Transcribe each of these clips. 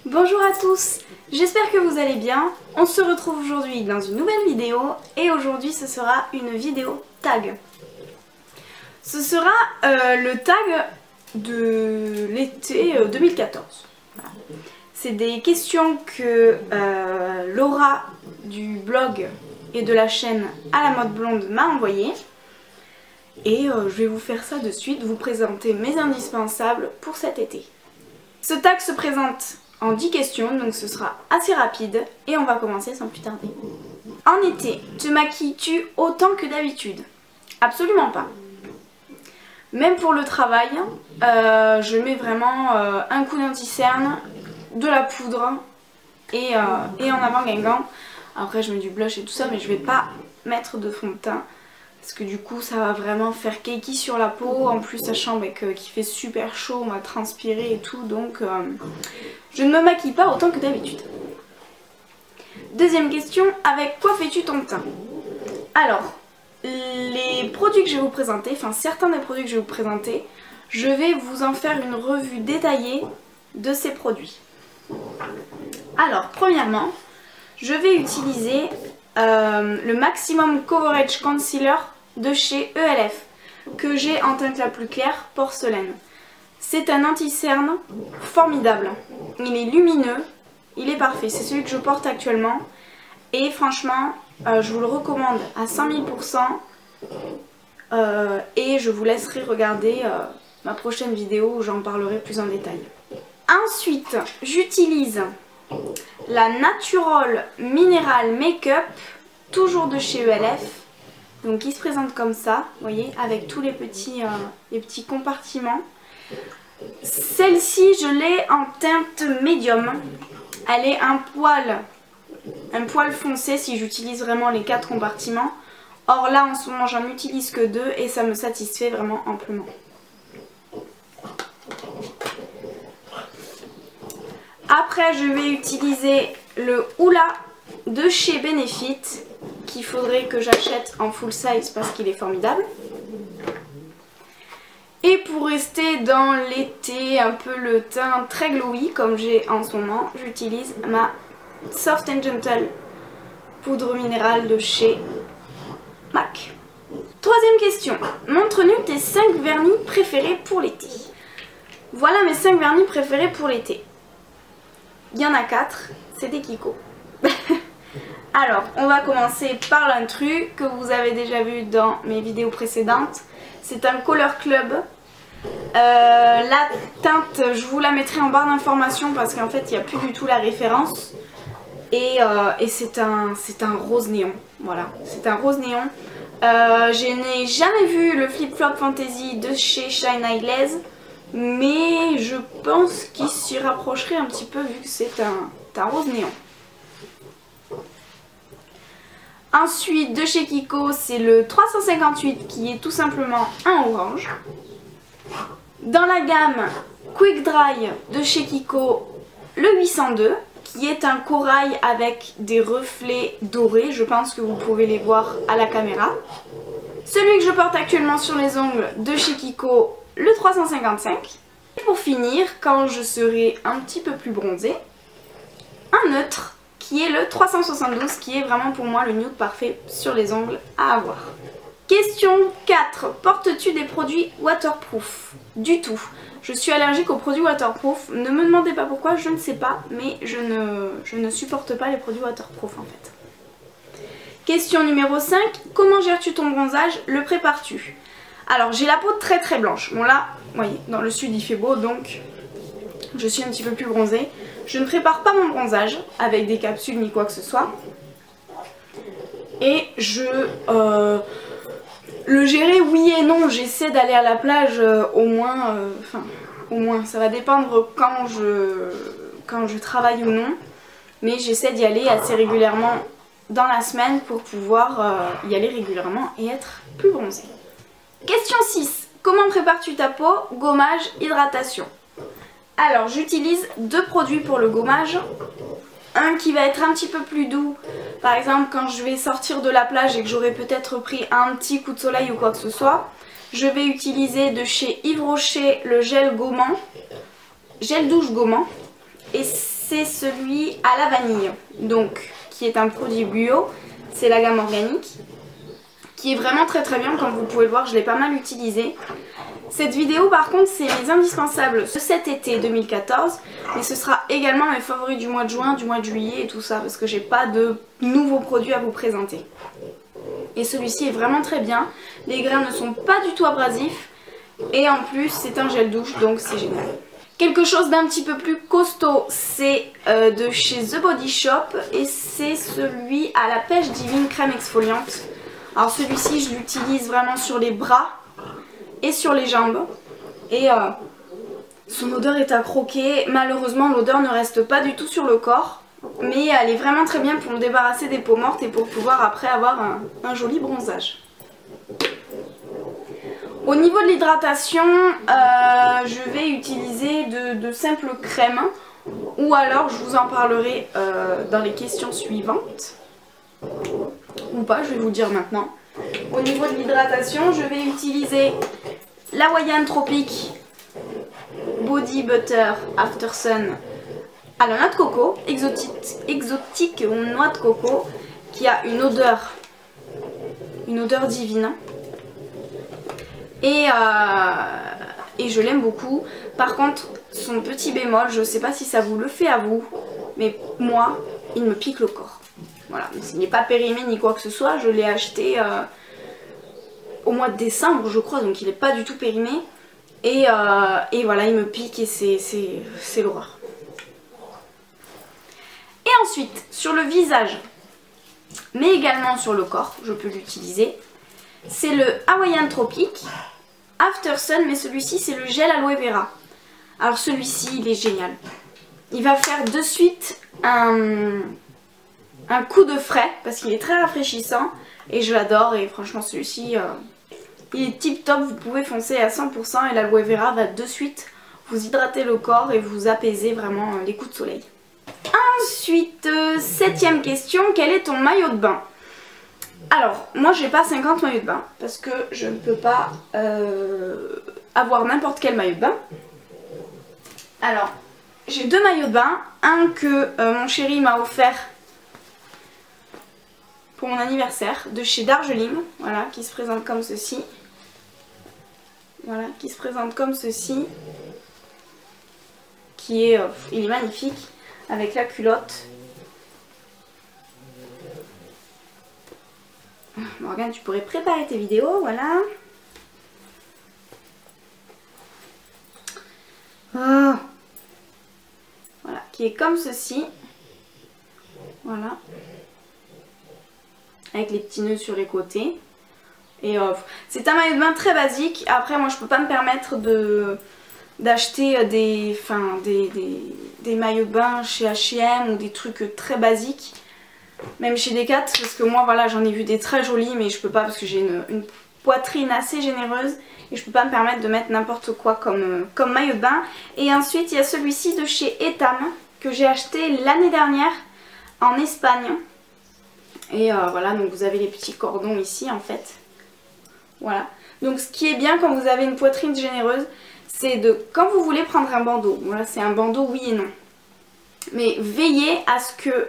Bonjour à tous, j'espère que vous allez bien. On se retrouve aujourd'hui dans une nouvelle vidéo et aujourd'hui ce sera une vidéo tag. Ce sera le tag de l'été 2014. Voilà. C'est des questions que Laura du blog et de la chaîne À la mode blonde m'a envoyées. Et je vais vous faire ça de suite, vous présenter mes indispensables pour cet été. Ce tag se présente en 10 questions, donc ce sera assez rapide et on va commencer sans plus tarder. En été, te maquilles-tu autant que d'habitude? Absolument pas. Même pour le travail, je mets vraiment un coup d'anti-cerne, de la poudre et en avant Guingamp. Après je mets du blush et tout ça, mais je vais pas mettre de fond de teint. Parce que du coup ça va vraiment faire cakey sur la peau, en plus sachant qu'il fait super chaud, on va transpirer et tout, donc je ne me maquille pas autant que d'habitude. Deuxième question, avec quoi fais-tu ton teint? Alors, les produits que je vais vous présenter, enfin certains des produits que je vais vous présenter, je vais vous en faire une revue détaillée de ces produits. Alors, premièrement, je vais utiliser le Maximum Coverage Concealer de chez ELF que j'ai en teinte la plus claire, porcelaine. C'est un anti-cerne formidable. Il est lumineux, il est parfait. C'est celui que je porte actuellement et franchement je vous le recommande à 100 000% et je vous laisserai regarder ma prochaine vidéo où j'en parlerai plus en détail. Ensuite, j'utilise la Natural Mineral Makeup, toujours de chez ELF, donc qui se présente comme ça, vous voyez, avec tous les petits compartiments. Celle-ci, je l'ai en teinte médium. Elle est un poil foncé si j'utilise vraiment les 4 compartiments. Or là, en ce moment, j'en utilise que 2 et ça me satisfait vraiment amplement. Après, je vais utiliser le Hoola de chez Benefit, qu'il faudrait que j'achète en full size parce qu'il est formidable. Et pour rester dans l'été, un peu le teint très glowy comme j'ai en ce moment, j'utilise ma Soft & Gentle poudre minérale de chez MAC. Troisième question, montre-nous tes 5 vernis préférés pour l'été. Voilà mes 5 vernis préférés pour l'été. Il y en a 4, c'est des Kiko. Alors, on va commencer par l'intrus que vous avez déjà vu dans mes vidéos précédentes. C'est un Color Club. La teinte, je vous la mettrai en barre d'informations parce qu'en fait, il n'y a plus du tout la référence. Et c'est un rose néon. Voilà, c'est un rose néon. Je n'ai jamais vu le Flip Flop Fantasy de chez Shine Eye Glaze. Mais je pense qu'il s'y rapprocherait un petit peu vu que c'est un rose néon. Ensuite, de chez Kiko, c'est le 358 qui est tout simplement un orange. Dans la gamme Quick Dry de chez Kiko, le 802 qui est un corail avec des reflets dorés. Je pense que vous pouvez les voir à la caméra. Celui que je porte actuellement sur les ongles de chez Kiko, le 355. Et pour finir, quand je serai un petit peu plus bronzée, un neutre qui est le 372 qui est vraiment pour moi le nude parfait sur les ongles à avoir. Question 4. Portes-tu des produits waterproof? Du tout. Je suis allergique aux produits waterproof. Ne me demandez pas pourquoi, je ne sais pas, mais je ne supporte pas les produits waterproof en fait. Question numéro 5. Comment gères-tu ton bronzage? Le prépares-tu? Alors j'ai la peau très très blanche. Bon là, vous voyez, dans le sud il fait beau donc je suis un petit peu plus bronzée. Je ne prépare pas mon bronzage avec des capsules ni quoi que ce soit. Et le gérer oui et non. J'essaie d'aller à la plage au moins, ça va dépendre quand je travaille ou non. Mais j'essaie d'y aller assez régulièrement dans la semaine pour pouvoir y aller régulièrement et être plus bronzée. Question 6. Comment prépares-tu ta peau? Gommage, hydratation. Alors j'utilise 2 produits pour le gommage. Un qui va être un petit peu plus doux. Par exemple quand je vais sortir de la plage et que j'aurai peut-être pris un petit coup de soleil ou quoi que ce soit. Je vais utiliser de chez Yves Rocher le gel gommant. Gel douche gommant. Et c'est celui à la vanille, donc qui est un produit bio, c'est la gamme organique, qui est vraiment très bien, comme vous pouvez le voir, je l'ai pas mal utilisé. Cette vidéo par contre c'est mes indispensables de cet été 2014, mais ce sera également mes favoris du mois de juin, du mois de juillet et tout ça, parce que j'ai pas de nouveaux produits à vous présenter. Et celui-ci est vraiment très bien, les grains ne sont pas du tout abrasifs, et en plus c'est un gel douche, donc c'est génial. Quelque chose d'un petit peu plus costaud, c'est de chez The Body Shop, et c'est celui à la pêche divine crème exfoliante. Alors celui-ci je l'utilise vraiment sur les bras et sur les jambes, et son odeur est à croquer. Malheureusement l'odeur ne reste pas du tout sur le corps, mais elle est vraiment très bien pour me débarrasser des peaux mortes et pour pouvoir après avoir un joli bronzage. Au niveau de l'hydratation, je vais utiliser de simples crèmes, ou alors je vous en parlerai dans les questions suivantes, ou pas, je vais vous le dire maintenant. Au niveau de l'hydratation, je vais utiliser la Hawaiian Tropic Body Butter After Sun à la noix de coco, exotique noix de coco, qui a une odeur divine. Et je l'aime beaucoup. Par contre, son petit bémol, je ne sais pas si ça vous le fait à vous, mais moi, il me pique le corps. Voilà, il n'est pas périmé ni quoi que ce soit, je l'ai acheté au mois de décembre je crois, donc il n'est pas du tout périmé. Et voilà, il me pique et c'est l'horreur. Et ensuite, sur le visage, mais également sur le corps, je peux l'utiliser, c'est le Hawaiian Tropic After Sun, mais celui-ci c'est le gel aloe vera. Alors celui-ci il est génial. Il va faire de suite un coup de frais parce qu'il est très rafraîchissant et je l'adore, et franchement celui-ci il est tip top, vous pouvez foncer à 100% et l'aloe vera va de suite vous hydrater le corps et vous apaiser vraiment les coups de soleil. Ensuite, 7ème question, quel est ton maillot de bain? Alors, moi j'ai pas 50 maillots de bain parce que je ne peux pas avoir n'importe quel maillot de bain. Alors, j'ai 2 maillots de bain, un que mon chéri m'a offert pour mon anniversaire de chez Darjeeling, voilà, qui se présente comme ceci. Voilà, qui se présente comme ceci. Qui est, il est magnifique avec la culotte. Morgane, tu pourrais préparer tes vidéos, voilà. Oh. Voilà, qui est comme ceci. Voilà. Avec les petits nœuds sur les côtés. Et c'est un maillot de bain très basique. Après, moi, je peux pas me permettre d'acheter des maillots de bain chez H&M ou des trucs très basiques. Même chez Decat, parce que moi voilà, j'en ai vu des très jolis, mais je peux pas parce que j'ai une poitrine assez généreuse et je peux pas me permettre de mettre n'importe quoi comme maillot de bain. Et ensuite il y a celui-ci de chez Etam que j'ai acheté l'année dernière en Espagne. Et voilà, donc vous avez les petits cordons ici en fait. Voilà, donc ce qui est bien quand vous avez une poitrine généreuse, c'est quand vous voulez prendre un bandeau, voilà, c'est un bandeau oui et non, mais veillez à ce que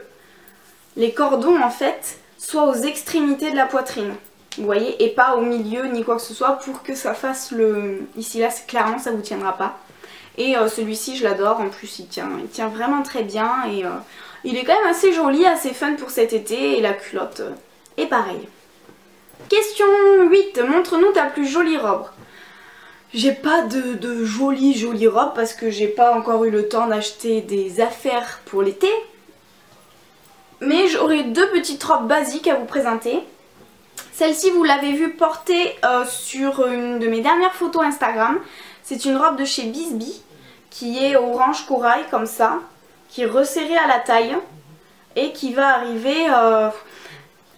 les cordons en fait soient aux extrémités de la poitrine, vous voyez, et pas au milieu ni quoi que ce soit, pour que ça fasse ici là clairement ça vous tiendra pas. Et celui-ci je l'adore, en plus il tient vraiment très bien, et il est quand même assez joli, assez fun pour cet été, et la culotte est pareil. Question 8, montre-nous ta plus jolie robe. J'ai pas de jolie robe parce que j'ai pas encore eu le temps d'acheter des affaires pour l'été. Mais j'aurai 2 petites robes basiques à vous présenter. Celle-ci vous l'avez vue porter sur une de mes dernières photos Instagram. C'est une robe de chez Bisbee qui est orange corail comme ça, qui est resserrée à la taille et qui va arriver...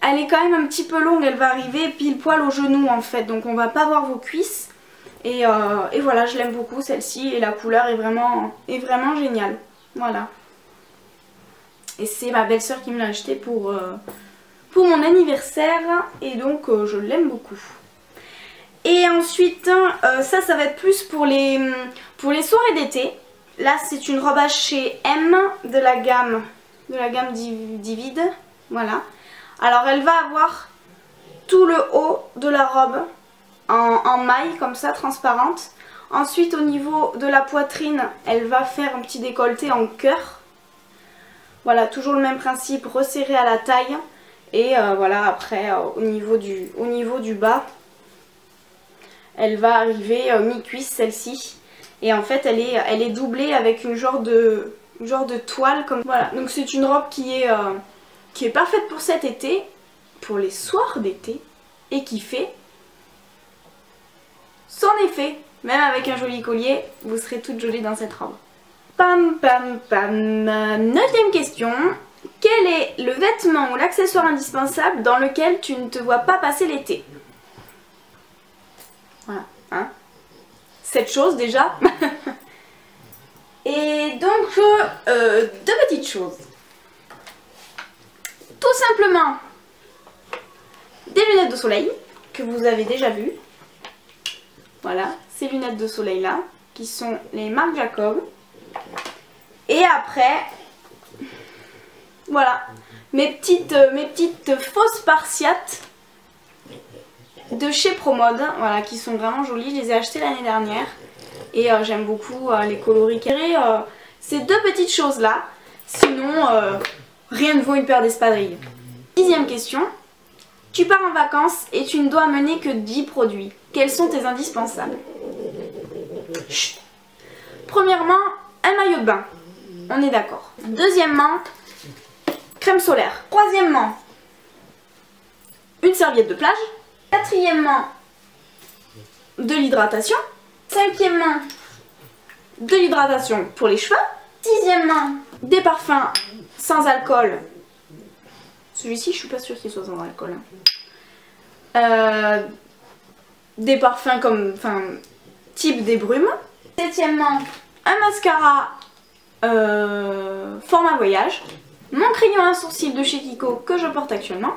elle est quand même un petit peu longue, elle va arriver pile poil au genou en fait, donc on va pas voir vos cuisses. Et voilà, je l'aime beaucoup celle-ci et la couleur est vraiment géniale. Voilà. Et c'est ma belle-sœur qui me l'a acheté pour mon anniversaire et donc je l'aime beaucoup. Et ensuite, ça va être plus pour les soirées d'été. là c'est une robe chez M de la gamme Divide. Voilà. Alors elle va avoir tout le haut de la robe en maille comme ça, transparente. Ensuite au niveau de la poitrine, elle va faire un petit décolleté en cœur. Voilà, toujours le même principe, resserré à la taille. Et voilà, après au niveau du bas, elle va arriver mi-cuisse celle-ci. Et en fait elle est doublée avec une genre de toile comme voilà. Donc c'est une robe qui est parfaite pour cet été, pour les soirs d'été, et qui fait son effet. Même avec un joli collier, vous serez toute jolie dans cette robe. Pam pam pam. 9e question. Quel est le vêtement ou l'accessoire indispensable dans lequel tu ne te vois pas passer l'été? Voilà, hein. Cette chose déjà. Et donc, deux petites choses. Tout simplement, des lunettes de soleil, que vous avez déjà vues. Voilà, ces lunettes de soleil là, qui sont les Marc Jacob. Et après, voilà, mes petites fausses spartiates de chez Promode, voilà, qui sont vraiment jolies. Je les ai achetées l'année dernière. Et j'aime beaucoup les coloris carrés. Ces deux petites choses là. Sinon, rien ne vaut une paire d'espadrilles. 10e question. Tu pars en vacances et tu ne dois amener que 10 produits. Quels sont tes indispensables? Chut. Premièrement, un maillot de bain. On est d'accord. Deuxièmement, crème solaire. Troisièmement, une serviette de plage. Quatrièmement, de l'hydratation. Cinquièmement, de l'hydratation pour les cheveux. Sixièmement, des parfums sans alcool. Celui-ci, je suis pas sûre qu'il soit sans alcool. Hein. Des parfums comme, type des brumes. Septièmement, un mascara format voyage. Mon crayon à sourcils de chez Kiko que je porte actuellement.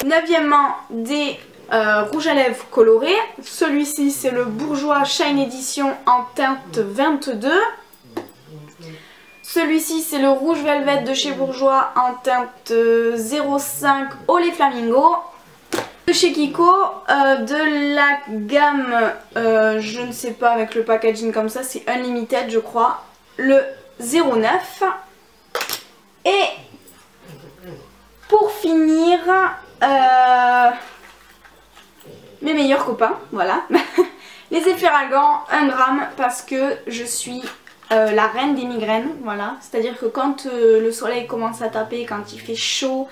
Neuvièmement, des rouge à lèvres coloré. Celui-ci c'est le Bourjois Shine Edition en teinte 22. Celui-ci c'est le rouge velvet de chez Bourjois en teinte 05 au lait flamingo. De chez Kiko, de la gamme, je ne sais pas, avec le packaging comme ça, c'est Unlimited je crois, le 09. Et pour finir, mes meilleurs copains, voilà. Les Efferalgan, 1 gramme, parce que je suis la reine des migraines, voilà. C'est-à-dire que quand le soleil commence à taper, quand il fait chaud,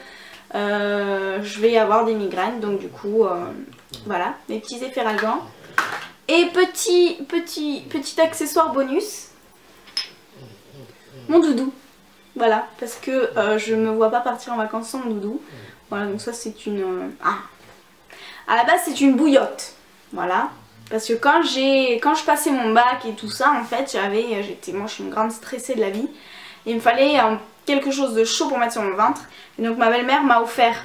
je vais avoir des migraines. Donc du coup, voilà, mes petits Efferalgan. Et petit accessoire bonus, mon doudou. Voilà, parce que je me vois pas partir en vacances sans mon doudou. Voilà, donc ça c'est une... À la base c'est une bouillotte, voilà. Parce que quand je passais mon bac et tout ça, en fait, moi je suis une grande stressée de la vie. Et il me fallait quelque chose de chaud pour mettre sur mon ventre. Et donc ma belle-mère m'a offert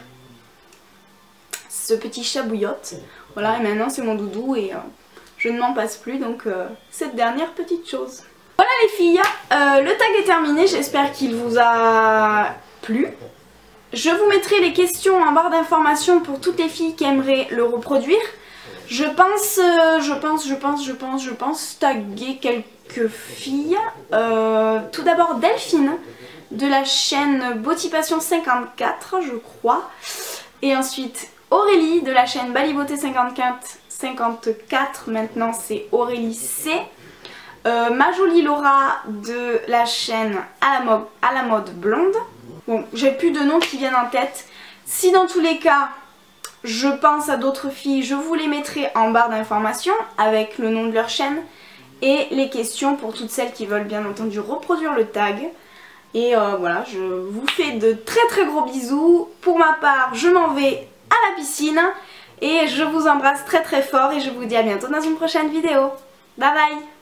ce petit chat bouillotte. Voilà, et maintenant c'est mon doudou et je ne m'en passe plus. Donc cette dernière petite chose. Voilà les filles, le tag est terminé, j'espère qu'il vous a plu. Je vous mettrai les questions en barre d'informations pour toutes les filles qui aimeraient le reproduire. Je pense taguer quelques filles. Tout d'abord Delphine de la chaîne Beauty-Passion 54 je crois. Et ensuite Aurélie de la chaîne Balibeauté 54 maintenant c'est Aurélie C. Ma jolie Laura de la chaîne à la mode blonde. Bon, j'ai plus de noms qui viennent en tête. Si dans tous les cas je pense à d'autres filles, je vous les mettrai en barre d'informations avec le nom de leur chaîne et les questions pour toutes celles qui veulent bien entendu reproduire le tag. Et voilà, je vous fais de très gros bisous. Pour ma part, je m'en vais à la piscine et je vous embrasse très fort et je vous dis à bientôt dans une prochaine vidéo. Bye bye!